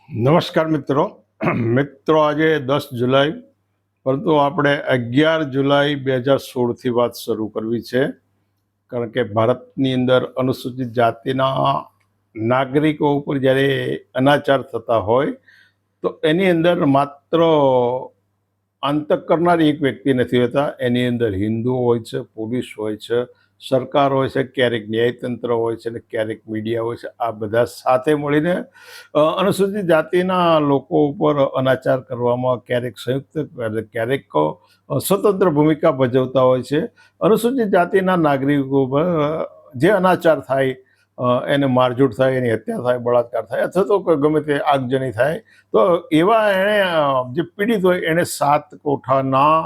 નમસ્કાર મિત્રો. મિત્રો આજે 10 જુલાઈ, પરંતુ આપણે 11 જુલાઈ 2016થી વાત શરૂ કરવી છે. કારણ કે ભારતની અંદર અનુસૂચિત જાતિના નાગરિકો ઉપર જ્યારે અનાચાર થતા હોય તો એની અંદર માત્ર આતંક કરનાર એક વ્યક્તિ નથી હોતા. એની અંદર હિન્દુઓ હોય છે, પોલીસ હોય છે, સરકાર હોય છે, ક્યારેક ન્યાયતંત્ર હોય છે અને ક્યારેક મીડિયા હોય છે. આ બધા સાથે મળીને અનુસૂચિત જાતિના લોકો ઉપર અનાચાર કરવામાં ક્યારેક સંયુક્ત, ક્યારેક સ્વતંત્ર ભૂમિકા ભજવતા હોય છે. અનુસૂચિત જાતિના નાગરિકો પર જે અનાચાર થાય, એને મારઝૂડ થાય, એની હત્યા થાય, બળાત્કાર થાય અથવા તો ગમે તે આગજની થાય, તો એવા એણે જે પીડિત હોય એણે 7 કોઠાના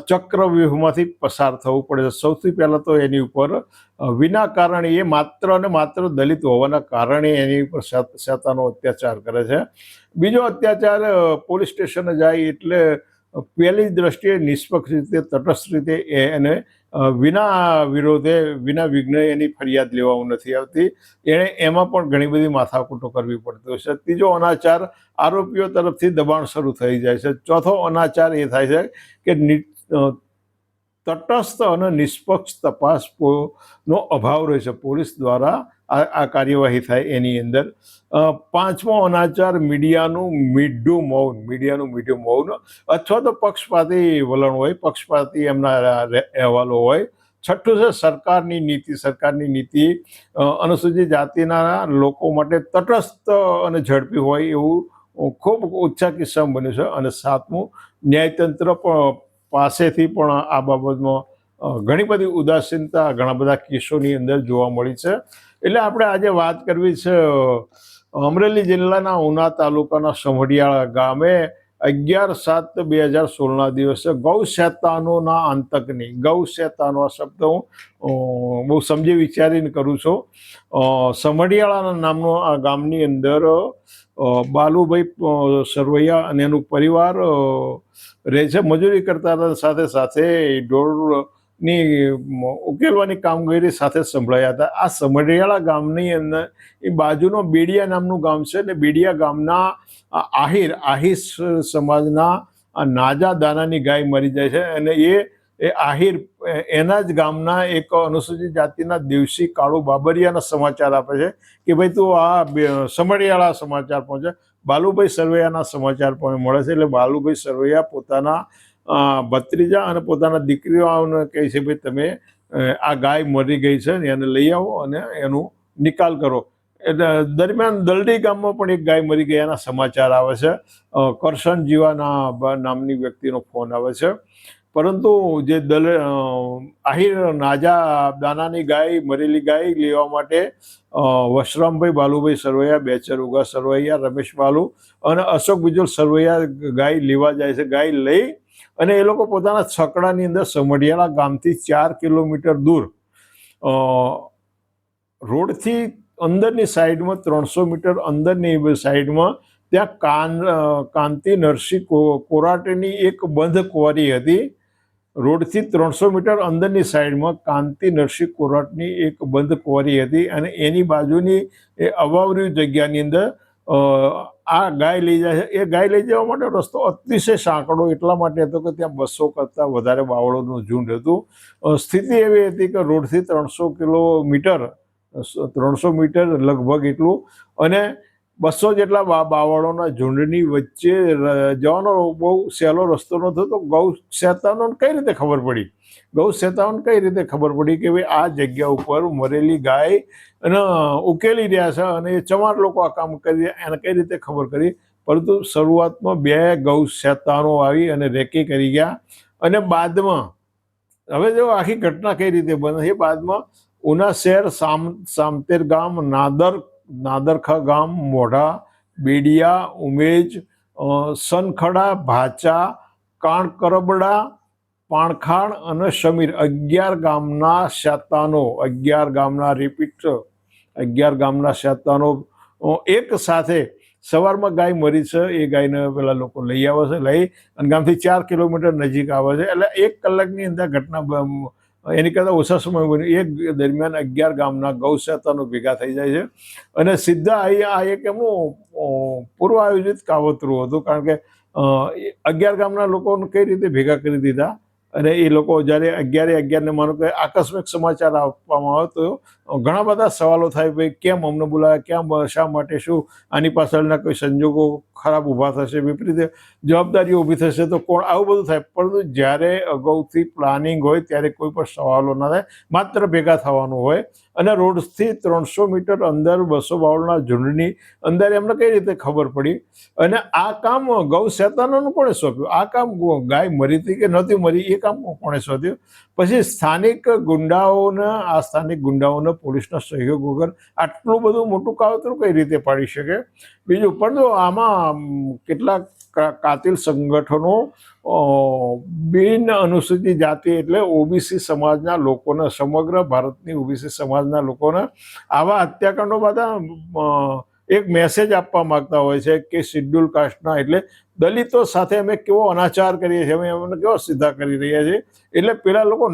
ચક્રવ્યૂહમાંથી પસાર થવું પડે છે. સૌથી પહેલાં તો એની ઉપર વિના કારણે, એ માત્ર અને માત્ર દલિત હોવાના કારણે એની ઉપર શેતાનો અત્યાચાર કરે છે. બીજો અત્યાચાર, પોલીસ સ્ટેશને જાય એટલે પહેલી દ્રષ્ટિએ નિષ્પક્ષ રીતે, તટસ્થ રીતે એને વિના વિરોધે, વિના વિઘ્ને એની ફરિયાદ લેવામાં નથી આવતી. એણે એમાં પણ ઘણી બધી માથાકૂટો કરવી પડતી હોય છે. ત્રીજો અનાચાર, આરોપીઓ તરફથી દબાણ શરૂ થઈ જાય છે. ચોથો અનાચાર એ થાય છે કે તટસ્થ અને નિષ્પક્ષ તપાસનો અભાવ રહે છે. પોલીસ દ્વારા આ કાર્યવાહી થાય એની અંદર. પાંચમો અનાચાર, મીડિયાનું મીઠું મૌન અથવા તો પક્ષપાતી વલણ હોય, પક્ષપાતી એમના અહેવાલો હોય. છઠ્ઠું છે સરકારની નીતિ અનુસૂચિત જાતિના લોકો માટે તટસ્થ અને ઝડપી હોય એવું ખૂબ ઓછા કિસ્સામાં બન્યું છે. અને સાતમું, ન્યાયતંત્ર પાસેથી પણ આ બાબતમાં ઘણી બધી ઉદાસીનતા ઘણા બધા કેસોની અંદર જોવા મળી છે. એટલે આપણે આજે વાત કરવી છે અમરેલી જિલ્લાના ઉના તાલુકાના સમઢિયાળા ગામે 11/7/2016 દિવસે ગૌ શેતાનોના આતંકની, ગૌ શેતાનો આ શબ્દ હું બહુ સમજી વિચારીને કરું છું. સમઢિયાળાના નામનો આ ગામની અંદર બાલુભાઈ સરવૈયા અને એનું પરિવાર રહે છે. મજૂરી કરતા સાથે સાથે ઢોરની ઉકેલવાની કામગીરી સાથે સંભળાયા હતા. આ સમઢિયાળા ગામની અંદર એ બાજુનો બેડિયા નામનું ગામ છે ને બેડિયા ગામના આહિર સમાજના નાજા દાનાની ગાય મરી જાય છે. અને એ આહિર એના જ ગામના એક અનુસૂચિત જાતિના દેવસી કાળુ બાબરિયાના સમાચાર આપે છે કે ભાઈ તું આ સમઢિયાળા સમાચાર પહોંચે. બાલુભાઈ સરવૈયાના સમાચાર પણ મળે છે. એટલે બાલુભાઈ સરવૈયા પોતાના ભત્રીજા અને પોતાના દીકરીઓને કહે છે ભાઈ તમે આ ગાય મરી ગઈ છે ને એને લઈ આવો અને એનું નિકાલ કરો. એટલે દરમિયાન દલડી ગામમાં પણ એક ગાય મરી ગયાના સમાચાર આવે છે. કરશન જીવાના નામની વ્યક્તિનો ફોન આવે છે. પરંતુ જે આહિર નાજા દાનાની ગાય, મરેલી ગાય લેવા માટે વશરામભાઈ બાલુભાઈ સરવૈયા, બેચર ઉગા સરવૈયા, રમેશ બાલુ અને અશોક બીજોલ સરવૈયા ગાય લેવા જાય છે. ગાય લઈ અને એ લોકો પોતાના છકડાની અંદર સમઢિયાળા ગામથી 4 કિલોમીટર દૂર રોડથી અંદરની સાઈડમાં, 300 મીટર અંદરની સાઈડમાં ત્યાં કાંતિ નરસિંહ કોરાટેની એક બંધ ક્વોરી હતી. રોડથી 300 મીટર અંદરની સાઈડમાં કાંતિ નરસિંહ કોરાટની એક બંધ ક્વોરી હતી અને એની બાજુની એ અવાવરી જગ્યાની અંદર આ ગાય લઈ જાય છે. એ ગાય લઈ જવા માટે રસ્તો અતિશય સાંકડો એટલા માટે હતો કે ત્યાં 200 કરતાં વધારે બાવળોનું ઝુંડ હતું. સ્થિતિ એવી હતી કે રોડથી 300 મીટર લગભગ એટલું અને 200 જેટલા બાવળોના ઝુંડની વચ્ચે જવાનો બહુ સહેલો રસ્તો નહોતો. તો ગૌ શેતાનોને કઈ રીતે ખબર પડી? કે ભાઈ આ જગ્યા ઉપર મરેલી ગાય અને ઉકેલી રહ્યા છે અને એ ચમાર લોકો આ કામ કરી રહ્યા, એને કઈ રીતે ખબર કરી? પરંતુ શરૂઆતમાં 2 ગૌ શેતાનો આવી અને રેકી કરી ગયા. અને બાદમાં હવે જો આખી ઘટના કઈ રીતે બને છે, બાદમાં ઉના શહેર, સામતેર ગામ, નાદરખા ગામ, મોઢા, બેડિયા, ઉમેજ, સનખડા, ભાચા, કાણકરબડા, પાણખાણ અને સમીર 11 ગામના શેતાનો, 11 ગામના શેતાનો એક સાથે સવારમાં ગાય મરી છે. એ ગાયને પેલા લોકો લઈ આવે છે, લઈ અને ગામથી 4 કિલોમીટર નજીક આવે છે. એટલે 1 કલાકની અંદર ઘટના એની કરતાં ઓછા સમય બન્યું એ દરમિયાન 11 ગામના ગૌશાતાનો ભેગા થઈ જાય છે અને સીધા અહીં આ એક એમનું પૂર્વ આયોજિત કાવતરું હતું, કારણ કે 11 ગામના લોકોને કઈ રીતે ભેગા કરી દીધા અને એ લોકો જ્યારે 11 માનો કે આકસ્મિક સમાચાર આપવામાં આવે તો ઘણા બધા સવાલો થાય, ભાઈ કેમ અમને બોલાવ્યા, કેમ, શા માટે, શું આની પાછળના કોઈ સંજોગો ખરાબ ઊભા થશે, વિપરીત જવાબદારીઓ ઊભી થશે તો કોણ, આવું બધું થાય. પરંતુ જ્યારે અગાઉથી પ્લાનિંગ હોય ત્યારે કોઈ પણ સવાલો ના થાય, માત્ર ભેગા થવાનું હોય અને રોડથી 300 મીટર અંદર 252ના ઝુંડની અંદર એમને કઈ રીતે ખબર પડી અને આ કામ ગૌ શેતાનોનું કોણે સોંપ્યું, આ કામ ગાય મરી હતી કે નહોતી મરી એ કામ કોણે સોંપ્યું. પછી સ્થાનિક ગુંડાઓને પોલીસના સહયોગ વગર આટલું બધું મોટું કાવતરું કઈ રીતે પાડી શકે. બીજું, પરંતુ આમાં કેટલાક કાતિલ સંગઠનો બિન અનુસૂચિત જાતિ એટલે ઓબીસી સમાજના લોકોને, સમગ્ર ભારતની ઓબીસી સમાજના લોકોને આવા હત્યાકાંડો બધા એક મેસેજ આપવા માંગતા હોય છે કે શિડ્યુલ કાસ્ટના એટલે દલિતો સાથે અમે કેવો અનાચાર કરીએ છીએ, અમે એમને કેવો સીધા કરી રહ્યા છીએ. એટલે પેલા લોકો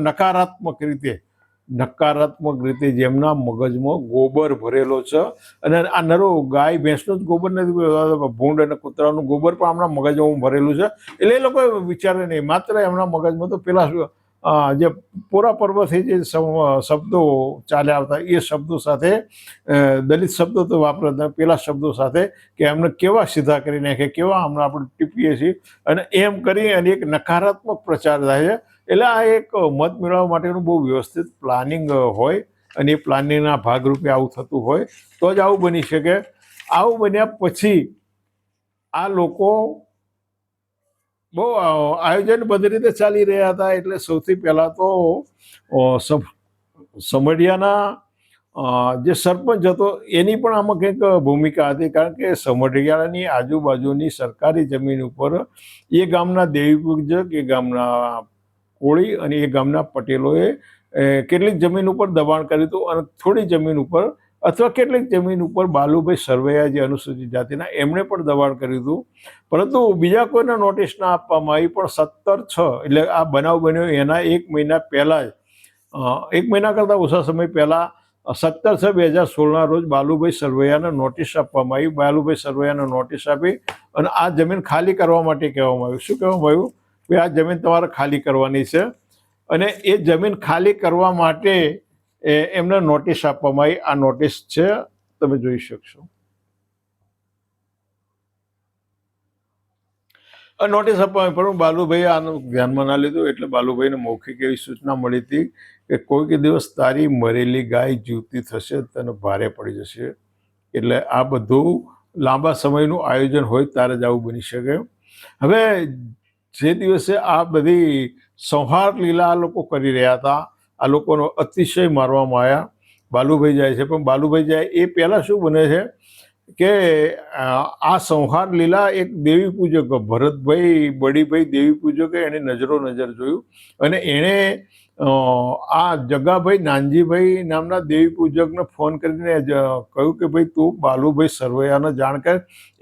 નકારાત્મક રીતે જેમના મગજમાં ગોબર ભરેલો છે અને આ નરો ગાય ભેંસનું જ ગોબર નથી, ભૂંડ અને કૂતરાનું ગોબર પણ આપણા મગજમાં ભરેલું છે. એટલે એ લોકો વિચારે નહીં, માત્ર એમના મગજમાં તો પેલા જે પૂરા પર્વથી જે શબ્દો ચાલ્યા આવતા એ શબ્દો સાથે, દલિત શબ્દો તો વાપરતા, પેલા શબ્દો સાથે કે એમને કેવા સીધા કરી નાખે, કેવા હમણાં આપણે ટીપીએ છીએ અને એમ કરી અને એક નકારાત્મક પ્રચાર થાય છે. એટલે આ એક મત મેળવવા માટેનું બહુ વ્યવસ્થિત પ્લાનિંગ હોય અને એ પ્લાનિંગના ભાગરૂપે આવું થતું હોય તો જ આવું બની શકે. આવું બન્યા પછી આ લોકો બહુ આયોજનબદ્ધ રીતે ચાલી રહ્યા હતા. એટલે સૌથી પહેલા તો સમઢિયાના જે સરપંચ હતો એની પણ આમાં કંઈક ભૂમિકા હતી, કારણ કે સમઢિયાની આજુબાજુની સરકારી જમીન ઉપર એ ગામના દેવી પૂજક, એ ગામના કોળી અને એ ગામના પટેલોએ કેટલીક જમીન ઉપર દબાણ કર્યું હતું અને થોડી જમીન ઉપર અથવા કેટલીક જમીન ઉપર બાલુભાઈ સરવૈયા જે અનુસૂચિત જાતિના એમણે પણ દબાણ કર્યું હતું. પરંતુ બીજા કોઈને નોટિસ ના આપવામાં આવી. પણ 17/6 એટલે આ બનાવ બન્યો એના 1 મહિના પહેલાં જ, 1 મહિના કરતાં ઓછા સમય પહેલાં 17/6/2016ના રોજ બાલુભાઈ સરવૈયાને નોટિસ આપવામાં આવી. બાલુભાઈ સરવૈયાને નોટિસ આપી અને આ જમીન ખાલી કરવા માટે કહેવામાં આવ્યું. શું કહેવામાં આવ્યું? કે આ જમીન તમારે ખાલી કરવાની છે અને એ જમીન ખાલી કરવા માટે એમને નોટિસ આપવામાં આવી. આ નોટિસ છે, તમે જોઈ શકશો. નોટિસ આપવામાં પણ બાલુભાઈએ આનું ધ્યાનમાં ના લીધું. એટલે બાલુભાઈને મૌખિક એવી સૂચના મળી હતી કે કોઈક દિવસ તારી મરેલી ગાય જીવતી થશે, તને ભારે પડી જશે. એટલે આ બધું લાંબા સમયનું આયોજન હોય ત્યારે જ આવું બની શકે. હવે જે દિવસે આ બધી સંહાર લીલા આ લોકો કરી રહ્યા હતા, આ લોકોનો અતિશય મારવામાં આવ્યા. બાલુભાઈ જાય છે, પણ બાલુભાઈ જાય એ પહેલાં શું બને છે કે આ સંહાર લીલા એક દેવી પૂજક ભરતભાઈ બડીભાઈ દેવી પૂજકે એને નજર જોયું અને એણે આ જગાભાઈ નાનજીભાઈ નામના દેવી પૂજકને ફોન કરીને કહ્યું કે ભાઈ તું બાલુભાઈ સરવૈયાને જાણ કર,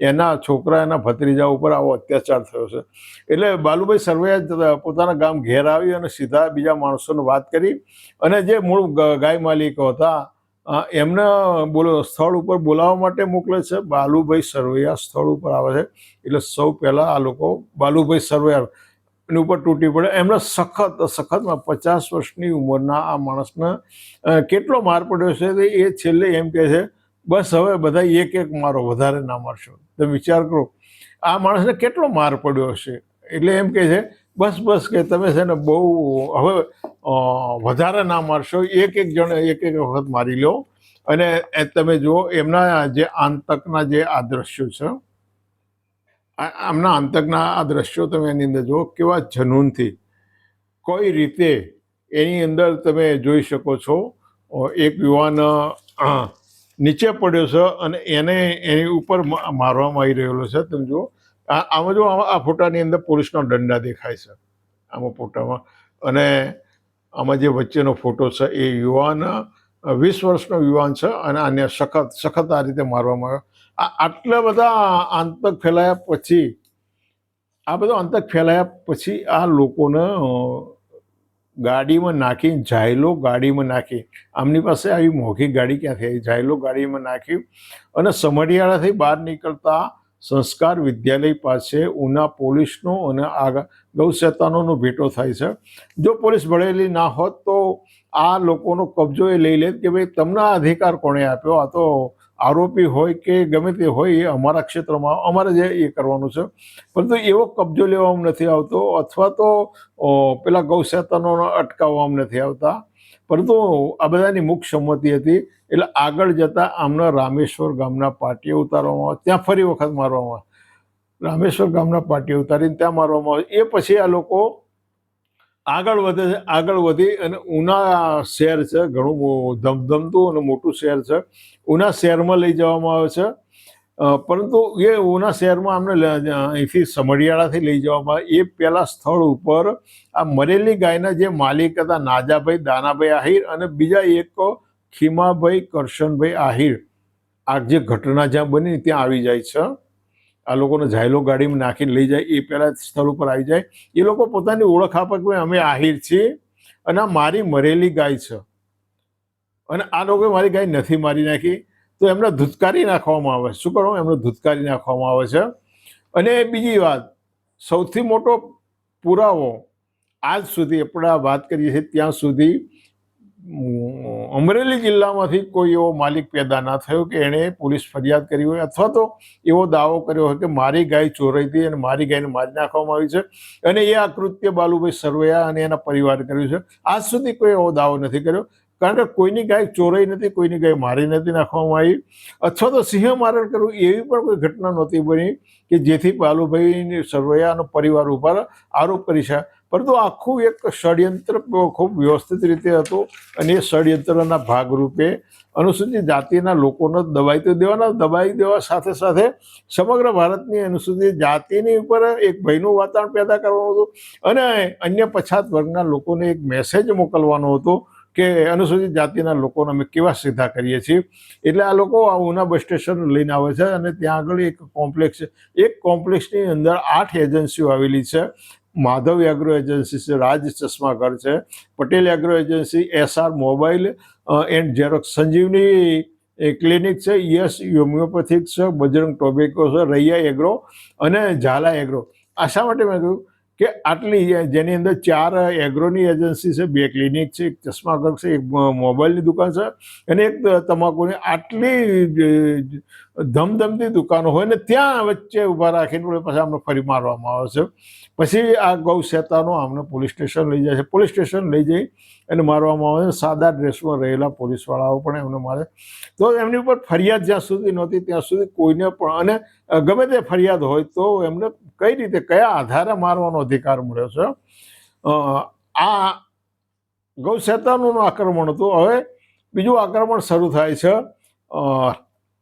એના છોકરા, એના ભત્રીજા ઉપર આવો અત્યાચાર થયો છે. એટલે બાલુભાઈ સરવૈયા પોતાના ગામ ઘેર આવી અને સીધા બીજા માણસોને વાત કરી અને જે મૂળ ગાય માલિકો હતા એમને સ્થળ ઉપર બોલાવવા માટે મોકલે છે. બાલુભાઈ સરવૈયા સ્થળ ઉપર આવે છે. એટલે સૌ પહેલાં આ લોકો બાલુભાઈ સરવૈયા એની ઉપર તૂટી પડે. એમને સખતમાં 50 વર્ષની ઉંમરના આ માણસને કેટલો માર પડ્યો છે એ છેલ્લે એમ કહે છે, બસ હવે બધા એક મારો, વધારે ના મારશો. તમે વિચાર કરો આ માણસને કેટલો માર પડ્યો હશે. એટલે એમ કહે છે બસ કે તમે છે ને બહુ હવે વધારે ના મારશો, એક જણ એક વખત મારી લો. અને તમે જુઓ એમના જે આંતકના જે આ દ્રશ્યો છે, આમના આંતકના આ દ્રશ્યો તમે એની અંદર જુઓ કેવા જનૂનથી કોઈ રીતે એની અંદર તમે જોઈ શકો છો. એક યુવાન નીચે પડ્યો છે અને એની ઉપર મારવામાં આવી રહેલો છે. તમે જુઓ આમાં જો આ ફોટાની અંદર પોલીસના દંડા દેખાય છે આમાં ફોટામાં. અને આમાં જે વચ્ચેનો ફોટો છે એ યુવાન 20 વર્ષનો યુવાન છે અને આને સખત આ રીતે મારવામાં આવ્યો. આટલા બધા આંતક ફેલાયા પછી આ લોકોને ગાડીમાં નાખી, ઝાયલો ગાડીમાં નાખી, આમની પાસે આવી મોંઘી ગાડી ક્યાંથી આવી, ઝાયલો ગાડીમાં નાખી અને સમઢિયાળાથી બહાર નીકળતા સંસ્કાર વિદ્યાલય પાસે ઉના પોલીસનો અને આ ગૌશેતાનોનો ભેટો થાય છે. જો પોલીસ ભળેલી ના હોત તો આ લોકોનો કબજો એ લઈ લે કે ભાઈ તમને આ અધિકાર કોણે આપ્યો, આ તો આરોપી હોય કે ગમે તે હોય એ અમારા ક્ષેત્રમાં અમારે જે એ કરવાનું છે. પરંતુ એવો કબજો લેવામાં નથી આવતો અથવા તો પેલા ગૌશેતાનોને અટકાવવામાં નથી આવતા, પરંતુ આ બધાની મુખ સંમતિ હતી. એટલે આગળ જતા આમને રામેશ્વર ગામના પાટીએ ઉતારવામાં આવે, ત્યાં ફરી વખત મારવામાં આવે, રામેશ્વર ગામના પાટીએ ઉતારીને ત્યાં મારવામાં આવે. એ પછી આ લોકો આગળ વધે છે. આગળ વધી અને ઉના શહેર છે, ઘણું ધમધમતું અને મોટું શહેર છે, ઉના શહેરમાં લઈ જવામાં આવે છે. પરંતુ એ ઉના શહેરમાં અમને અહીંથી સમઢિયાળાથી લઈ જવામાં આવે. એ પહેલા સ્થળ ઉપર આ મરેલી ગાયના જે માલિક હતા નાજાભાઈ દાનાભાઈ આહિર અને બીજા એક ખીમાભાઈ કરશનભાઈ આહિર, આ જે ઘટના જ્યાં બની ત્યાં આવી જાય છે. આ લોકોને ઝાયલો ગાડીમાં નાખીને લઈ જાય એ પહેલા સ્થળ ઉપર આવી જાય. એ લોકો પોતાની ઓળખ આપે કે અમે આહિર છીએ અને આ મારી મરેલી ગાય છે અને આ લોકોએ મારી ગાય નથી મારી નાખી, તો એમને ધુતકારી નાખવામાં આવે. શું કરવાનું? એમને ધુતકારી નાખવામાં આવે છે. અને બીજી વાત, સૌથી મોટો પુરાવો આજ સુધી આપણે વાત કરીએ છીએ ત્યાં સુધી અમરેલી જિલ્લામાંથી કોઈ એવો માલિક પેદા ના થયો કે એણે પોલીસ ફરિયાદ કરી હોય અથવા તો એવો દાવો કર્યો હોય કે મારી ગાય ચોરાઈ હતી અને મારી ગાયને મારી નાખવામાં આવી છે અને એ આ કૃત્ય બાલુભાઈ સરવૈયા અને એના પરિવારે કર્યું છે. આજ સુધી કોઈ એવો દાવો નથી કર્યો, કારણ કે કોઈની ગાય ચોરાઈ નથી, કોઈની ગાય મારી નથી નાખવામાં આવી અથવા તો સિંહ મારણ કરવું એવી પણ કોઈ ઘટના નહોતી બની કે જેથી બાલુભાઈ સરવૈયાનો પરિવાર ઉપર આરોપ કરી છે. પરંતુ આખું એક ષડયંત્ર ખૂબ વ્યવસ્થિત રીતે હતું અને એ ષડયંત્રના ભાગરૂપે અનુસૂચિત જાતિના લોકોને દબાઈ તો દેવાના, દબાઈ દેવા સાથે સાથે સમગ્ર ભારતની અનુસૂચિત જાતિની ઉપર એક ભયનું વાતાવરણ પેદા કરવાનું હતું અને અન્ય પછાત વર્ગના લોકોને એક મેસેજ મોકલવાનો હતો કે અનુસૂચિત જાતિના લોકોને અમે કેવા સીધા કરીએ છીએ. એટલે આ લોકો આ ઉના બસ સ્ટેશન લઈને આવે છે અને ત્યાં આગળ એક કોમ્પ્લેક્સ છે. એક કોમ્પ્લેક્સની અંદર 8 એજન્સીઓ આવેલી છે. માધવ એગ્રો એજન્સી છે, રાજ ચશ્માઘર છે, Patel agro agency, SR mobile and xerox, Sanjivani clinic છે, યસ હોમિયોપેથિક છે, બજરંગ ટોબેકો છે, રૈયા એગ્રો અને ઝાલા એગ્રો. આ શા માટે મેં કહ્યું કે આટલી જેની અંદર 4 એગ્રોની એજન્સી છે, 2 ક્લિનિક છે, એક ચશ્માઘર છે, એક મોબાઈલની દુકાન છે અને એક તમાકુની, આટલી ધમધમતી દુકાનો હોય ને ત્યાં વચ્ચે ઊભા રાખીને પછી આમને ફરી મારવામાં આવે છે. પછી આ ગૌશેતાનો આમને પોલીસ સ્ટેશન લઈ જાય છે. પોલીસ સ્ટેશન લઈ જઈ અને મારવામાં આવે છે. સાદા ડ્રેસમાં રહેલા પોલીસવાળાઓ પણ એમને મારે. તો એમની ઉપર ફરિયાદ જ્યાં સુધી નહોતી ત્યાં સુધી કોઈને પણ, અને ગમે તે ફરિયાદ હોય તો એમને કઈ રીતે કયા આધારે મારવાનો અધિકાર મળ્યો છે. આ ગૌશેતાનું આક્રમણ હતું. હવે બીજું આક્રમણ શરૂ થાય છે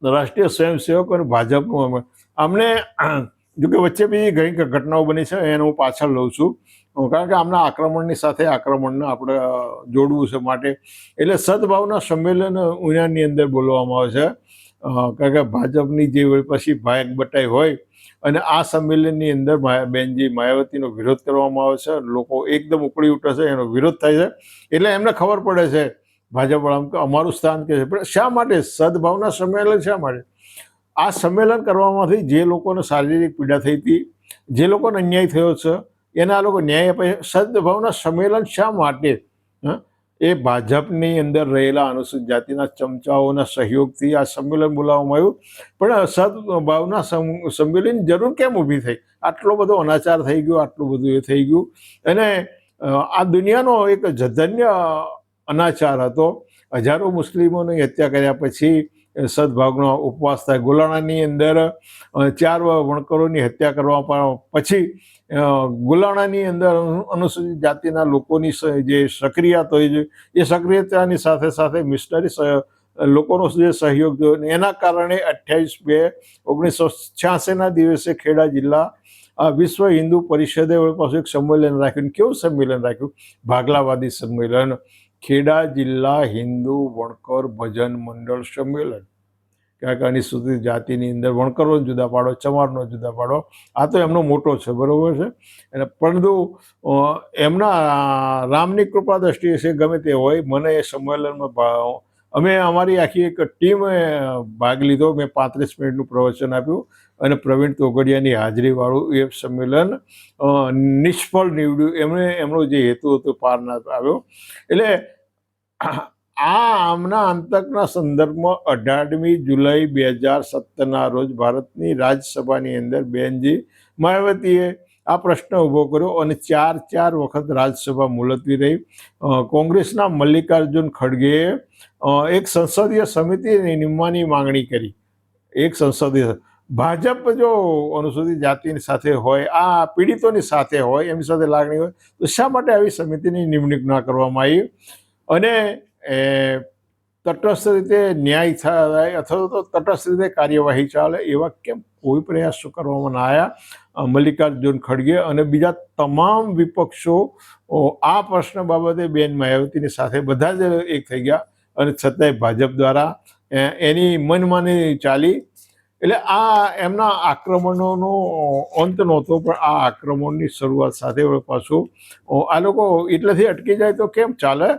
રાષ્ટ્રીય સ્વયંસેવક અને ભાજપનું. અમને જોકે વચ્ચે બી ઘણી ઘટનાઓ બની છે એને હું પાછળ લઉં છું, કારણ કે આમના આક્રમણની સાથે આક્રમણને આપણે જોડવું છે માટે. એટલે સદભાવના સંમેલન ઉનાની અંદર બોલવામાં આવે છે, કારણ કે ભાજપની જે પછી ભાગ બટાઈ હોય અને આ સંમેલનની અંદર બેનજી માયાવતીનો વિરોધ કરવામાં આવે છે. લોકો એકદમ ઉકળી ઉઠે છે, એનો વિરોધ થાય છે. એટલે એમને ખબર પડે છે ભાજપવાળાને કે અમારું સ્થાન કે છે. પણ શા માટે સદભાવના સંમેલન? શા માટે આ સંમેલન કરવામાંથી જે લોકોને શારીરિક પીડા થઈ હતી, જે લોકોને અન્યાય થયો છે એના આ લોકો ન્યાય આપે. સદભાવના સંમેલન શા માટે? એ ભાજપની અંદર રહેલા અનુસૂચિત જાતિના ચમચાઓના સહયોગથી આ સંમેલન બોલાવવામાં આવ્યું. પણ સદભાવના સંમેલનની જરૂર કેમ ઊભી થઈ? આટલો બધો અનાચાર થઈ ગયો, આટલું બધું એ થઈ ગયું અને આ દુનિયાનો એક જધન્ય અનાચાર હતો. હજારો મુસ્લિમોની હત્યા કર્યા પછી સદભાવનો ઉપવાસ થાય. ગોલાણાની અંદર 4 વણકરોની હત્યા કરવા પછી ગોલાણાની અંદર અનુસૂચિત જાતિના લોકોની જે સક્રિયતા હોય એ સક્રિયતાની સાથે સાથે મિશનરી લોકોનો જે સહયોગ થયો એના કારણે 28/2/1986ના દિવસે ખેડા જિલ્લા વિશ્વ હિન્દુ પરિષદે પાછું એક સંમેલન રાખ્યું. કેવું સંમેલન રાખ્યું? ભાગલાવાદી સંમેલન, ખેડા જિલ્લા હિન્દુ વણકર ભજન મંડળ સંમેલન. ક્યાંક અનુસૂચિત જાતિની અંદર વણકરોને જુદા પાડો, ચમારનો જુદા પાડો, આ તો એમનો મોટો છે, બરાબર છે. અને પરંતુ એમના રામની કૃપા દ્રષ્ટિએ છે, ગમે તે હોય, મને એ સંમેલનમાં અમે અમારી આખી એક ટીમે ભાગ લીધો. મેં 35 મિનિટનું પ્રવચન આપ્યું અને પ્રવીણ તોગડિયાની હાજરીવાળું એ સંમેલન નિષ્ફળ નીવડ્યું. એમનો જે હેતુ હતો પાર ના આવ્યો. એટલે આમના આતંકના સંદર્ભમાં 18મી જુલાઈ 2017ના રોજ ભારતની રાજ્યસભાની અંદર બેનજી માયાવતીએ આ પ્રશ્ન ઊભો કર્યો અને 4 વખત રાજ્યસભા મુલતવી રહી. કોંગ્રેસના મલ્લિકાર્જુન ખડગેએ એક સંસદીય સમિતિ નિમવાની માંગણી કરી. એક સંસદીય ભાજપ જો અનુસૂચિત જાતિની સાથે હોય, આ પીડિતોની સાથે હોય, એમની સાથે લાગણી હોય, તો શા માટે આવી સમિતિની નિમણૂક ના કરવામાં આવી અને તટસ્થ રીતે ન્યાય થાય અથવા તો તટસ્થ રીતે કાર્યવાહી ચાલે એવા કેમ કોઈ પ્રયાસો કરવામાં ના આવ્યા? મલ્લિકાર્જુન ખડગે અને બીજા તમામ વિપક્ષો આ પ્રશ્ન બાબતે બેન માયાવતીની સાથે બધા જ એક થઈ ગયા અને છતાંય ભાજપ દ્વારા એની મનમાની ચાલી. એટલે આ એમના આક્રમણોનો અંત નહોતો, પણ આ આક્રમણની શરૂઆત સાથે પાછું આ લોકો એટલેથી અટકી જાય તો કેમ ચાલે?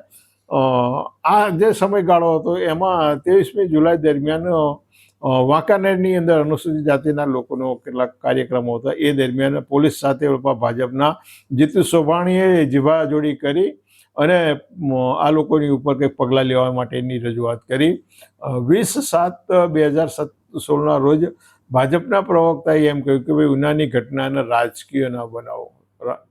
આ જે સમયગાળો હતો એમાં 23મી જુલાઈ દરમિયાન વાંકાનેરની અંદર અનુસૂચિત જાતિના લોકોનો કેટલાક કાર્યક્રમો હતા. એ દરમિયાન પોલીસ સાથે ભાજપના જીતુ સોભાણીએ જીભાજોડી કરી અને આ લોકોની ઉપર કંઈક પગલાં લેવા માટેની રજૂઆત કરી. 20/7/2016ના રોજ ભાજપના પ્રવક્તાએ એમ કહ્યું કે ભાઈ ઉનાની ઘટનાને રાજકીય ના બનાવો.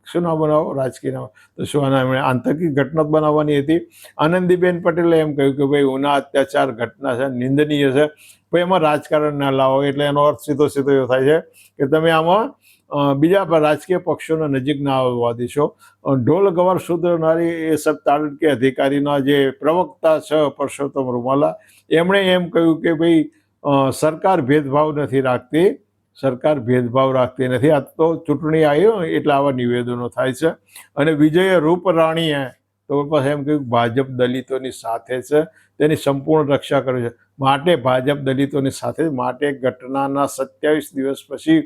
શું ના બનાવો? રાજકીય ના. તો શું આના આંતરિક ઘટના બનાવવાની હતી? આનંદીબેન પટેલે એમ કહ્યું કે ભાઈ ઉના અત્યાચાર ઘટના છે, નિંદનીય છે, ભાઈ એમાં રાજકારણ ના લાવો. એટલે એનો અર્થ સીધો એવો થાય છે કે તમે આમાં બીજા રાજકીય પક્ષોને નજીક ના આવવા દેશો. ઢોલ ગવાર સુધરનારી એ સબ તાલુકે અધિકારીના જે પ્રવક્તા છે પરસોત્તમ રૂમાલા, એમણે એમ કહ્યું કે ભાઈ સરકાર ભેદભાવ નથી રાખતી, સરકાર ભેદભાવ રાખતી નથી. આ તો ચૂંટણી આવી એટલે આવા નિવેદનો થાય છે. અને વિજય રૂપરાણીએ તો બસ એમ કહ્યું ભાજપ દલિતોની સાથે છે, તેની સંપૂર્ણ રક્ષા કરે છે. માટે ભાજપ દલિતોની સાથે, માટે ઘટનાના 27 દિવસ પછી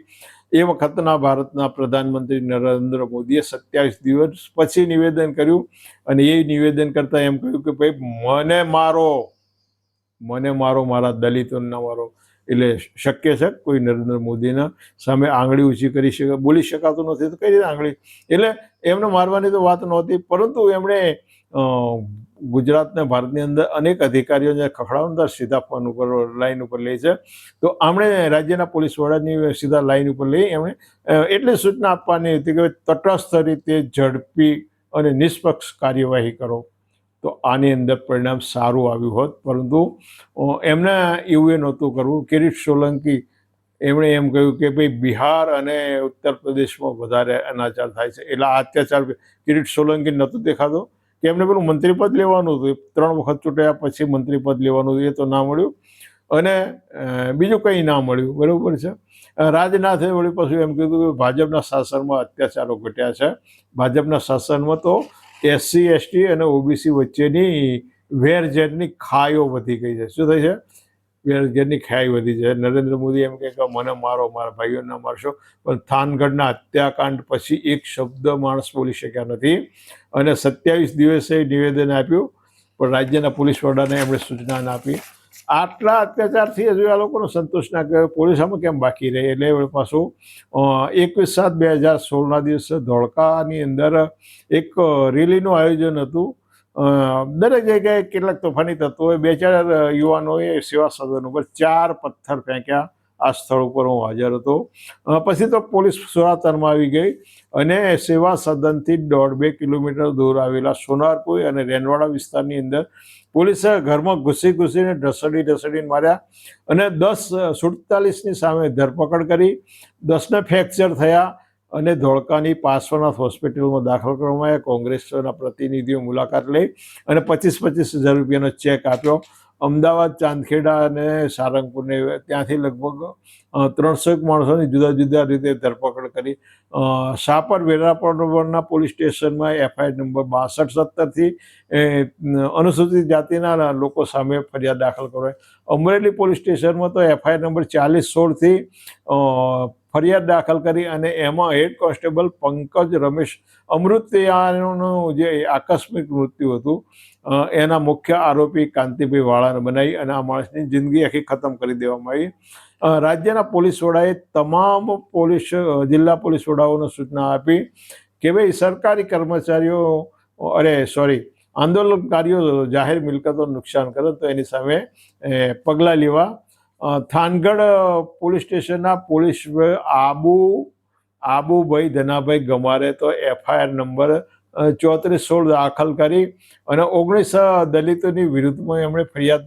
એ વખતના ભારતના પ્રધાનમંત્રી નરેન્દ્ર મોદીએ 27 દિવસ પછી નિવેદન કર્યું અને એ નિવેદન કરતા એમ કહ્યું કે ભાઈ મને મારો, મારા દલિતોને મારો. એટલે શક્ય છે કોઈ નરેન્દ્ર મોદીના સામે આંગળી ઊંચી કરી શકે? બોલી શકાતું નથી તો કઈ રીતે આંગળી? એટલે એમને મારવાની તો વાત નહોતી, પરંતુ એમણે ગુજરાતના ભારતની અંદર અનેક અધિકારીઓને ખખડાવતા સીધા ફોન ઉપર લાઈન ઉપર લે છે. તો આમણે રાજ્યના પોલીસ વડાની સીધા લાઈન ઉપર લઈ એમણે એટલી સૂચના આપવાની હતી કે તટસ્થ રીતે ઝડપી અને નિષ્પક્ષ કાર્યવાહી કરો. તો આની અંદર પરિણામ સારું આવ્યું હોત, પરંતુ એમને એવું એ નહોતું કરવું. કિરીટ સોલંકી એમણે એમ કહ્યું કે ભાઈ બિહાર અને ઉત્તર પ્રદેશમાં વધારે અનાચાર થાય છે, એટલે આ અત્યાચાર કિરીટ સોલંકી નહોતું દેખાતો કે એમને પેલું મંત્રીપદ લેવાનું હતું. 3 વખત ચૂંટાયા પછી મંત્રીપદ લેવાનું હતું, એ તો ના મળ્યું. અને બીજું કંઈ ના મળ્યું, બરાબર છે. રાજનાથે વળી પાછું એમ કીધું કે ભાજપના શાસનમાં અત્યાચારો ઘટ્યા છે. ભાજપના શાસનમાં તો SC ST અને OBC વચ્ચેની વેરઝેરની ખાઈઓ વધી ગઈ છે. શું થઈ છે? વેરઝેરની ખાઈ વધી છે. નરેન્દ્ર મોદી એમ કહે કે મને મારો, મારા ભાઈઓને મારશો, પણ થાનગઢના હત્યાકાંડ પછી એક શબ્દ માણસ બોલી શક્યા નથી. અને 27 દિવસે નિવેદન આપ્યું, પણ રાજ્યના પોલીસ વડાને એમણે સૂચના ના આપી. આટલા અત્યાચારથી હજુ આ લોકોનો સંતોષ ના કર્યો, પોલીસ આમાં કેમ બાકી રહી? એટલે પાછું 21/7/2016ના દિવસે ધોળકાની અંદર એક રેલીનું આયોજન હતું. દરેક જગ્યાએ કેટલાક તોફાની તત્વોએ 2-4 યુવાનોએ સેવા સદન ઉપર 4 પથ્થર ફેંક્યા. આ સ્થળ ઉપર હું હાજર હતો. પછી તો પોલીસ સુરાતરમાં આવી ગઈ અને સેવા સદનથી 1.5-2 કિલોમીટર દૂર આવેલા સોનારપુર અને રેનવાડા વિસ્તારની અંદર પોલીસે ઘરમાં ઘૂસીને ઢસડીને માર્યા અને 10-47ની સામે ધરપકડ કરી. 10ને ફ્રેક્ચર થયા અને ધોળકાની પાર્શ્વનાથ હોસ્પિટલમાં દાખલ કરવામાં આવ્યા. કોંગ્રેસના પ્રતિનિધિઓ મુલાકાત લઈ અને 25,000 રૂપિયાનો ચેક આપ્યો. અમદાવાદ, ચાંદખેડા અને સારંગપુરને ત્યાંથી લગભગ 300 માણસોની જુદા જુદા રીતે ધરપકડ કરી. શાપર વેરાપરના પોલીસ સ્ટેશનમાં FIR નંબર 6270થી અનુસૂચિત જાતિના લોકો સામે ફરિયાદ દાખલ કરવાય. અમરેલી પોલીસ સ્ટેશનમાં તો FIR નંબર 4016થી ફરિયાદ દાખલ કરી અને એમાં હેડ કોન્સ્ટેબલ પંકજ રમેશ અમૃતિયાનું જે આકસ્મિક મૃત્યુ હતું એના મુખ્ય આરોપી કાંતિભાઈ વાળાને બનાવી અને આ માણસની જિંદગી આખી ખતમ કરી દેવામાં આવી. રાજ્યના પોલીસ વડાએ તમામ જિલ્લા પોલીસ વડાઓને સૂચના આપી કે ભાઈ સરકારી કર્મચારીઓ આંદોલનકારીઓ જાહેર મિલકતોનું નુકસાન કરે તો એની સામે પગલાં લેવા. થાનગઢ પોલીસ સ્ટેશનના પોલીસ આબુભાઈ ધનાભાઈ ગમારે તો FIR નંબર 3416 દાખલ કરી અને 19 દલિતોની વિરુદ્ધમાં એમણે ફરિયાદ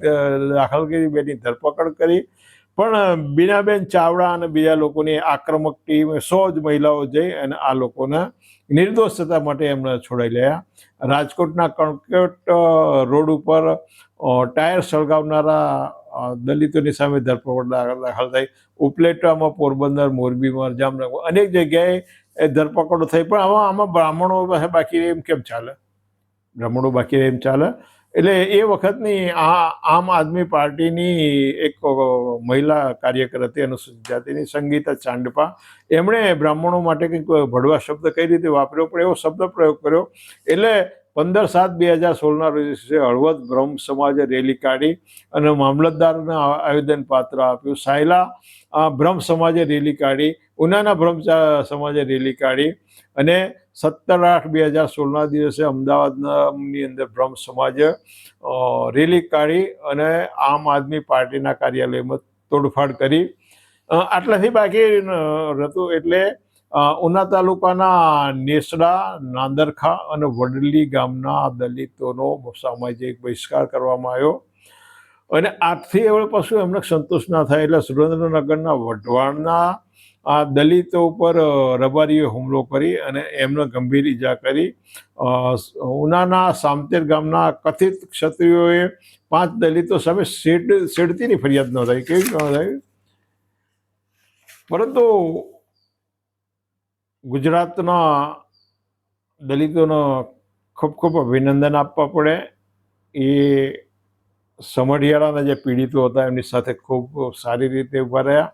દાખલ કરી, બેની ધરપકડ કરી. પણ બીનાબેન ચાવડા અને બીજા લોકોની આક્રમક ટીમ 100 જ મહિલાઓ જઈ અને આ લોકોના નિર્દોષતા માટે એમને છોડાઈ રહ્યા. રાજકોટના કણકોટ રોડ ઉપર ટાયર સળગાવનારા દલિતોની સામે ધરપકડ દાખલ થઈ. ઉપલેટામાં, પોરબંદર, મોરબીમાં, જામનગર અનેક જગ્યાએ ધરપકડો થઈ. પણ આમાં બ્રાહ્મણો બાકી એમ કેમ ચાલે? બ્રાહ્મણો બાકી એમ ચાલે? એટલે એ વખતની આમ આદમી પાર્ટીની એક મહિલા કાર્યકર હતી અનુસૂચિત જાતિની, સંગીતા ચાંડપા. એમણે બ્રાહ્મણો માટે કંઈક ભડવા શબ્દ કઈ રીતે વાપર્યો, પણ એવો શબ્દ પ્રયોગ કર્યો. એટલે 15/7/2016ના રોજ હળવદ બ્રહ્મ સમાજે રેલી કાઢી અને મામલતદારને આવેદન પાત્ર આપ્યું. સાયલા બ્રહ્મ સમાજે રેલી કાઢી, ઉનાના બ્રહ્મ સમાજે રેલી કાઢી અને 17/8/2016ના દિવસે અમદાવાદની અંદર બ્રહ્મ સમાજે રેલી કાઢી અને આમ આદમી પાર્ટીના કાર્યાલયમાં તોડફાડ કરી. આટલાથી બાકી હતું. એટલે ઉના તાલુકાના નેસડા, નાંદરખા અને વડલી ગામના દલિતોનો સામાજિક બહિષ્કાર કરવામાં આવ્યો. અને આથી હવે પાછું એમને સંતોષ ના થાય એટલે સુરેન્દ્રનગરના વઢવાણના આ દલિતો ઉપર રબારીએ હુમલો કરી અને એમને ગંભીર ઈજા કરી. ઉનાના સામતેર ગામના કથિત ક્ષત્રિયોએ 5 દલિતો સામે છેડતીની ફરિયાદ નોંધાઈ. કેવી નોંધાઈ? પરંતુ ગુજરાતના દલિતોનો ખૂબ ખૂબ અભિનંદન આપવા પડે. એ સમઢિયાળાના જે પીડિતો હતા એમની સાથે ખૂબ સારી રીતે ઉભા રહ્યા.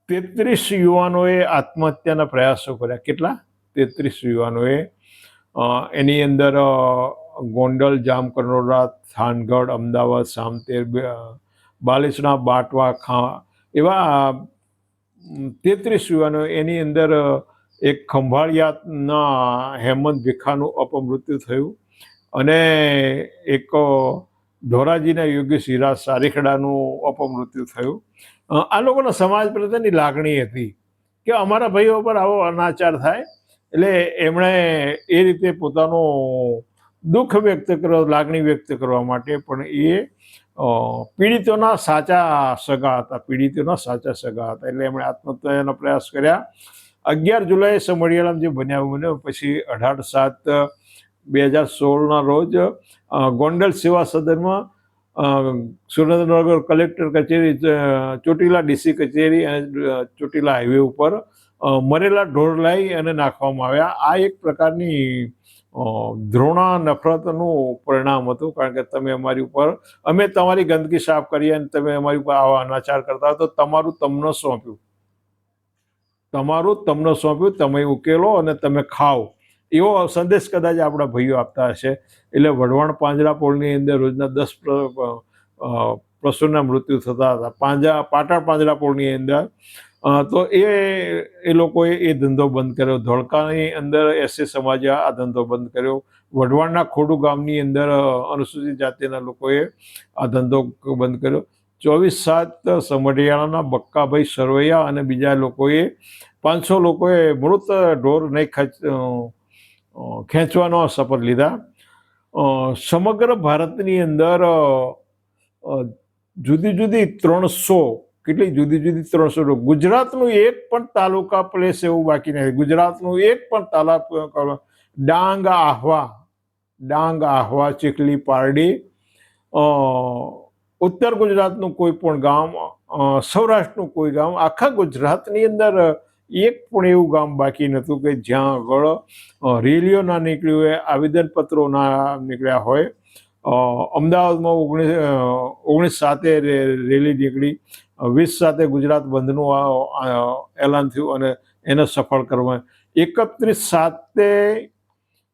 33 યુવાનોએ આત્મહત્યાના પ્રયાસો કર્યા. કેટલા? 33 યુવાનોએ. એની અંદર ગોંડલ, જામકંડોરણા, થાનગઢ, અમદાવાદ, સામતેર, બાલેસણા, બાટવા, એવા 33 યુવાનો. એની અંદર એક ખંભાળિયાના હેમંત ભીખાનું અપમૃત્યુ થયું અને એક ધોરાજીના યોગેશ હીરા સારીખડાનું અપમૃત્યુ થયું. આ લોકોના સમાજ પ્રત્યેની લાગણી હતી કે અમારા ભાઈઓ પર આવો અનાચાર થાય. એટલે એમણે એ રીતે પોતાનો દુઃખ વ્યક્ત કરવા, લાગણી વ્યક્ત કરવા માટે, પણ એ પીડિતોના સાચા સગા હતા. એટલે એમણે આત્મહત્યાનો પ્રયાસ કર્યા. 11 જુલાઈએ સમઢિયાળામાં જે બન્યો પછી 18/7/2016ના રોજ ગોંડલ સેવા સદનમાં, સુરેન્દ્રનગર કલેક્ટર કચેરી, ચોટીલા DC કચેરી અને ચોટીલા હાઈવે ઉપર મરેલા ઢોર લાવી અને નાખવામાં આવ્યા. આ એક પ્રકારની દ્રોણા નફરતનું પરિણામ હતું. કારણ કે તમે અમારી ઉપર, અમે તમારી ગંદકી સાફ કરી અને તમે અમારી ઉપર આવા અનાચાર કરતા તો તમારું તમને સોંપ્યું, તમે ઉકેલો અને તમે ખાઓ, એવો સંદેશ કદાચ આપણા ભાઈઓ આપતા હશે. એટલે વઢવાણ પાંજરાપોળની અંદર રોજના 10 પશુના મૃત્યુ થતા હતા. પાટણ પાંજરાપોળની અંદર. તો એ લોકોએ એ ધંધો બંધ કર્યો. ધોળકાની અંદર SC સમાજે આ ધંધો બંધ કર્યો. વઢવાણના ખોડુ ગામની અંદર અનુસૂચિત જાતિના લોકોએ આ ધંધો બંધ કર્યો. 24/7 સમઢિયાળાના બક્કાભાઈ સરવૈયા અને બીજા લોકોએ 500 લોકોએ મૃત ઢોર નહીં ખેંચવાનો શપથ લીધા. સમગ્ર ભારતની અંદર જુદી જુદી 300 ગુજરાતનું એક પણ તાલુકા પ્લેસ એવું બાકી નથી. ગુજરાતનું એક પણ તાલુકા, ડાંગ, આહવા, ચીખલી, પારડી, ઉત્તર ગુજરાતનું કોઈ પણ ગામ, સૌરાષ્ટ્રનું કોઈ ગામ, આખા ગુજરાતની અંદર એક પણ એવું ગામ બાકી નહોતું કે જ્યાં આગળ રેલીઓ ના નીકળી હોય, આવેદનપત્રો ના નીકળ્યા હોય. અમદાવાદમાં 19/7 રેલી નીકળી, 20/7 ગુજરાત બંધનું એલાન થયું અને એને સફળ કરવા. 31/7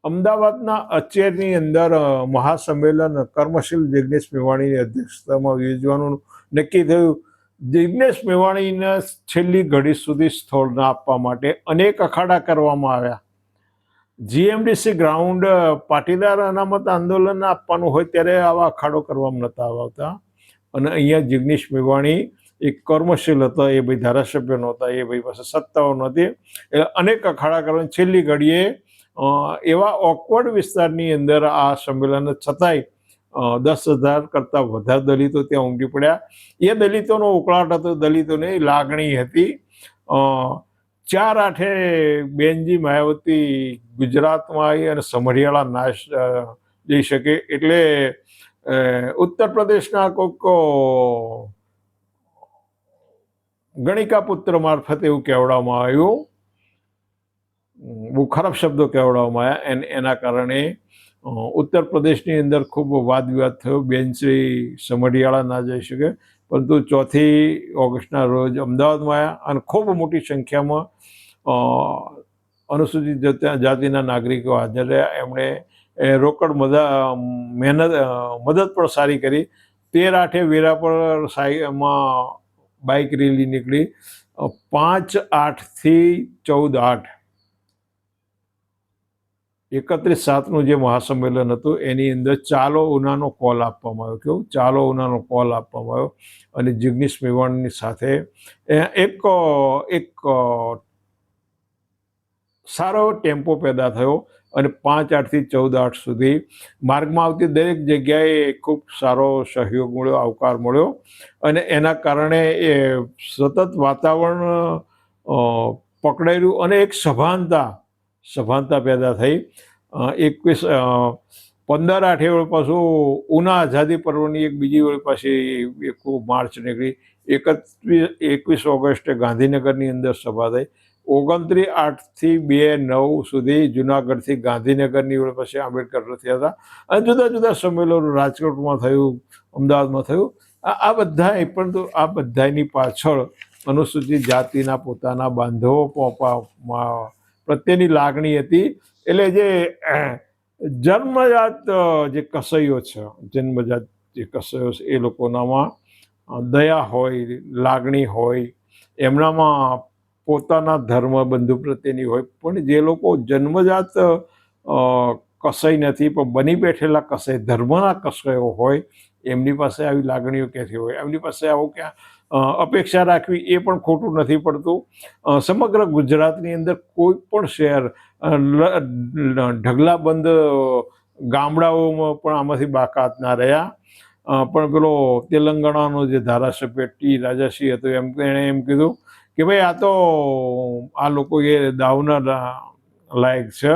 અમદાવાદના અચેરની અંદર મહાસંમેલન કર્મશીલ જિગ્નેશ મેવાણીની અધ્યક્ષતામાં યોજવાનું નક્કી થયું. જિગ્નેશ મેવાણીને છેલ્લી ઘડી સુધી સ્થળ ના આપવા માટે અનેક અખાડા કરવામાં આવ્યા. જીએમડીસી ગ્રાઉન્ડ પાટીદાર અનામત આંદોલન આપવાનું હોય ત્યારે આવા અખાડો કરવામાં નહોતા આવતા. અને અહીંયા જિગ્નેશ મેવાણી એક કર્મશીલ હતા, એ ભાઈ ધારાસભ્ય નહોતા, એ ભાઈ પાસે સત્તાઓ નહોતી, એટલે અનેક અખાડા કરવાની છેલ્લી ઘડીએ એવા ઓકવર્ડ વિસ્તારની અંદર આ સંમેલન છતાંય 10,000 કરતાં વધારે દલિતો ત્યાં ઉમટી પડ્યા. એ દલિતોનો ઉકળાટ હતો, દલિતોની લાગણી હતી. 4/8 બેનજી માયાવતી ગુજરાતમાં આવી અને સમઢિયાળા નાશ જઈ શકે એટલે ઉત્તર પ્રદેશના કોઈક ગણિકા પુત્ર મારફતે એવું કહેવડાવવામાં આવ્યું, બહુ ખરાબ શબ્દો કહેવડાવવામાં આવ્યા, અને એના કારણે ઉત્તર પ્રદેશની અંદર ખૂબ વાદ વિવાદ થયો. બેનશ્રી સમઢિયાળા ના જઈ શકે, પરંતુ 4 ઓગસ્ટના રોજ અમદાવાદમાં આવ્યા અને ખૂબ મોટી સંખ્યામાં અનુસૂચિત જાતિના નાગરિકો હાજર રહ્યા. એમણે રોકડ મદદ પણ સારી કરી. 13/8 વેરાપર સાઈમાં બાઇક રેલી નીકળી. 5/8થી 14/8 31/7 જે મહાસંમેલન હતું એની અંદર ચાલો ઉનાનો કોલ આપવામાં આવ્યો. કેવું? ચાલો ઉનાનો કોલ આપવામાં આવ્યો અને જિગ્નેશ મેવાણીની સાથે એક સારો ટેમ્પો પેદા થયો અને 5/8થી 14/8 સુધી માર્ગમાં આવતી દરેક જગ્યાએ ખૂબ સારો સહયોગ મળ્યો, આવકાર મળ્યો અને એના કારણે એ સતત વાતાવરણ પકડાયેલું અને એક સભાનતા પેદા થઈ. 15/8 પાછું ઉના આઝાદી પર્વની એક બીજી વળી પાછી એક માર્ચ નીકળી. 21 ઓગસ્ટે ગાંધીનગરની અંદર સભા થઈ. 29/8થી 2/9 સુધી જુનાગઢથી ગાંધીનગરની વળી પાછી આંબેડકર રથયાત્રા અને જુદા જુદા સંમેલનો રાજકોટમાં થયું, અમદાવાદમાં થયું. આ બધા, પરંતુ આ બધાની પાછળ અનુસૂચિત જાતિના પોતાના બાંધવો પ્રત્યેની લાગણી હતી. એટલે જે જન્મજાત જે કસૈયો છે, એ લોકોનામાં દયા હોય, લાગણી હોય, એમનામાં પોતાના ધર્મ બંધુ પ્રત્યેની હોય. પણ જે લોકો જન્મજાત કસાઈ નથી પણ બની બેઠેલા કસાઈ, ધર્મના કસાઈઓ હોય, એમની પાસે આવી લાગણીઓ ક્યાંથી હોય? એમની પાસે આવું ક્યાં અપેક્ષા રાખવી એ પણ ખોટું નથી પડતું. સમગ્ર ગુજરાતની અંદર કોઈ પણ શહેર, ઢગલાબંધ ગામડાઓમાં પણ આમાંથી બાકાત ના રહ્યા. પણ પેલો તેલંગાણાનો જે ધારાસભ્ય ટી રાજાસિંહ હતો, એણે એમ કીધું કે ભાઈ આ તો આ લોકો એ દાવના લાયક છે.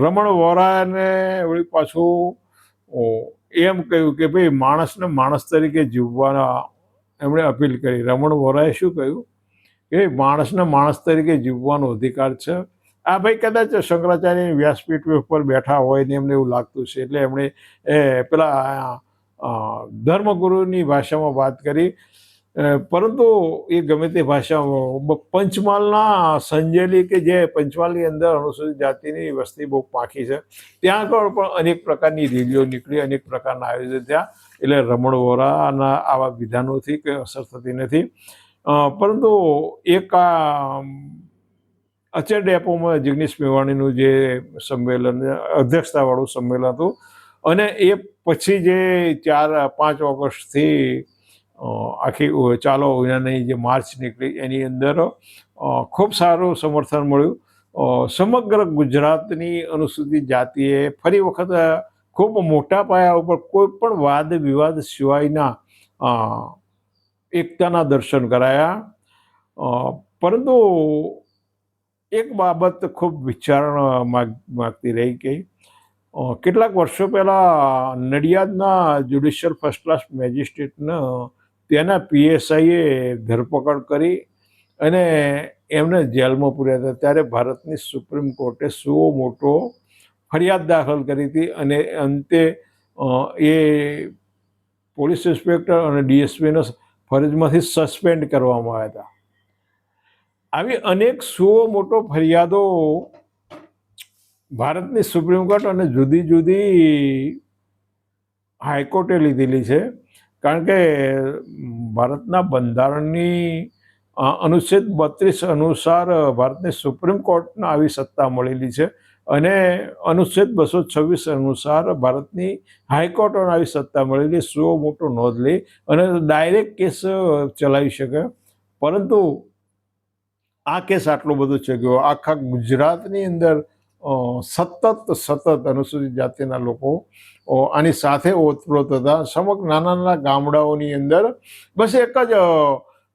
રમણ વોરાને વળી પાછું એમ કહ્યું કે ભાઈ માણસને માણસ તરીકે જીવવાના એમણે અપીલ કરી. રમણ વોરાએ શું કહ્યું કે માણસને માણસ તરીકે જીવવાનો અધિકાર છે. આ ભાઈ કદાચ શંકરાચાર્યની વ્યાસપીઠ ઉપર બેઠા હોય ને એમને એવું લાગતું છે, એટલે એમણે પેલા ધર્મગુરુની ભાષામાં વાત કરી. પરંતુ એ ગમે તે ભાષામાં, પંચમહાલના સંજેલી કે જે પંચમહાલની અંદર અનુસૂચિત જાતિની વસ્તી બહુ પાંખી છે, ત્યાં આગળ પણ અનેક પ્રકારની રેલીઓ નીકળી, અનેક પ્રકારના આયોજન થયા. એટલે રમણ વોરાના આવા વિધાનોથી કંઈ અસર થતી નથી. પરંતુ એક અચેર ડેપોમાં જિગ્નેશ મેવાણીનું જે સંમેલન, અધ્યક્ષતાવાળું સંમેલન હતું, અને એ પછી જે 4-5 ઓગસ્ટથી આખી ચાલો ઉનાની જે માર્ચ નીકળી એની અંદર ખૂબ સારું સમર્થન મળ્યું. સમગ્ર ગુજરાતની અનુસૂચિત જાતિએ ફરી વખત ખૂબ મોટા પાયા ઉપર કોઈ પણ વાદ વિવાદ સિવાયના એકતાના દર્શન કરાયા. પરંતુ એક બાબત ખૂબ વિચારણા માગતી રહી ગઈ કેટલાક વર્ષો પહેલાં નડિયાદના જ્યુડિશિયલ ફર્સ્ટ ક્લાસ મેજિસ્ટ્રેટને તેના પીએસઆઈએ ધરપકડ કરી અને એમને જેલમાં પૂર્યા હતા. ત્યારે ભારતની સુપ્રીમ કોર્ટે સુઓ મોટો ફરિયાદ દાખલ કરી હતી અને અંતે એ પોલીસ ઇન્સ્પેક્ટર અને ડીએસપીને ફરજમાંથી સસ્પેન્ડ કરવામાં આવ્યા હતા. આવી અનેક સુઓ મોટો ફરિયાદો ભારતની સુપ્રીમ કોર્ટ અને જુદી જુદી હાઈકોર્ટે લીધેલી છે. કારણ કે ભારતના બંધારણની અનુચ્છેદ 32 અનુસાર ભારતની સુપ્રીમ કોર્ટને આવી સત્તા મળેલી છે અને અનુચ્છેદ 226 અનુસાર ભારતની હાઈકોર્ટને આવી સત્તા મળેલી. સુઓ મોટો નોંધ લઈ અને ડાયરેક્ટ કેસ ચલાવી શકે. પરંતુ આ કેસ આટલો બધો છે કે આખા ગુજરાતની અંદર સતત અનુસૂચિત જાતિના લોકો આની સાથે ઓતપ્રોત હતા. સમગ્ર નાના નાના ગામડાઓની અંદર બસ એક જ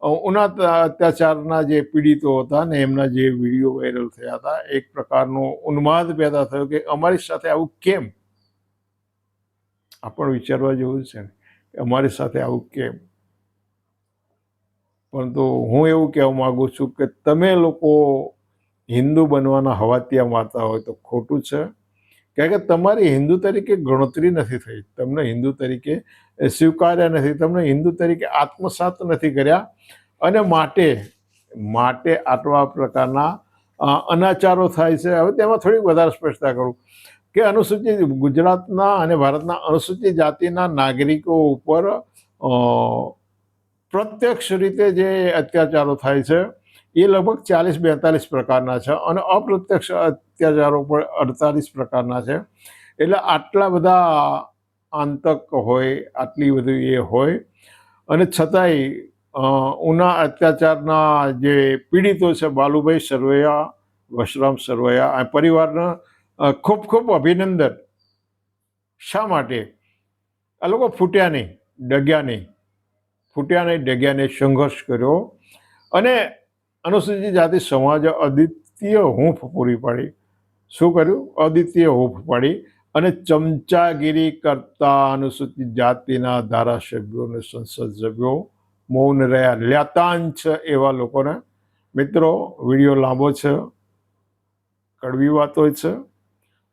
ઉન્નાત અત્યાચારના જે પીડિતો હતા ને એમના જે વિડીયો વાયરલ થયા હતા, એક પ્રકારનો ઉન્માદ પેદા થયો કે અમારી સાથે આવું કેમ. આ પણ વિચારવા જેવું છે ને કે અમારી સાથે આવું કેમ. પરંતુ હું એવું કહેવા માગું છું કે તમે લોકો હિન્દુ બનવાના હવાતિયા મારતા હોય તો ખોટું છે. કારણ કે તમારી હિન્દુ તરીકે ગણતરી નથી થઈ, તમને હિન્દુ તરીકે સ્વીકાર્યા નથી, તમને હિન્દુ તરીકે આત્મસાત નથી કર્યા અને માટે આટલા પ્રકારના અનાચારો થાય છે. હવે તેમાં થોડીક વધારે સ્પષ્ટતા કરું કે અનુસૂચિત ગુજરાતના અને ભારતના અનુસૂચિત જાતિના નાગરિકો ઉપર પ્રત્યક્ષ રીતે જે અત્યાચારો થાય છે એ લગભગ 40-42 પ્રકારના છે અને અપ્રત્યક્ષ અત્યાચારો પણ 48 પ્રકારના છે. એટલે આટલા બધા આંતક હોય, આટલી બધી એ હોય અને છતાંય ઉના અત્યાચારના જે પીડિતો છે બાલુભાઈ સરવૈયા, વશરામ સરવૈયા, આ પરિવારને ખૂબ ખૂબ અભિનંદન. શા માટે? આ લોકો ફૂટ્યા નહીં, ડગ્યા નહીં, સંઘર્ષ કર્યો અને અનુસૂચિત જાતિ સમાજે અદ્વિતીય હૂંફ પૂરી પાડી. શું કર્યું? અદ્વિતીય હૂંફ પાડી અને ચમચાગીરી કરતા અનુસૂચિત જાતિના ધારાસભ્યો અને સંસદ સભ્યો મૌન રહ્યા. લ્યાતાંશ એવા લોકોને. મિત્રો, વિડીયો લાંબો છે, કડવી વાતો છે.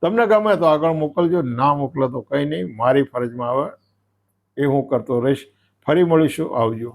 તમને ગમે તો આગળ મોકલજો, ના મોકલો તો કંઈ નહીં, મારી ફરજમાં આવે એ હું કરતો રહીશ. ફરી મળીશું. આવજો.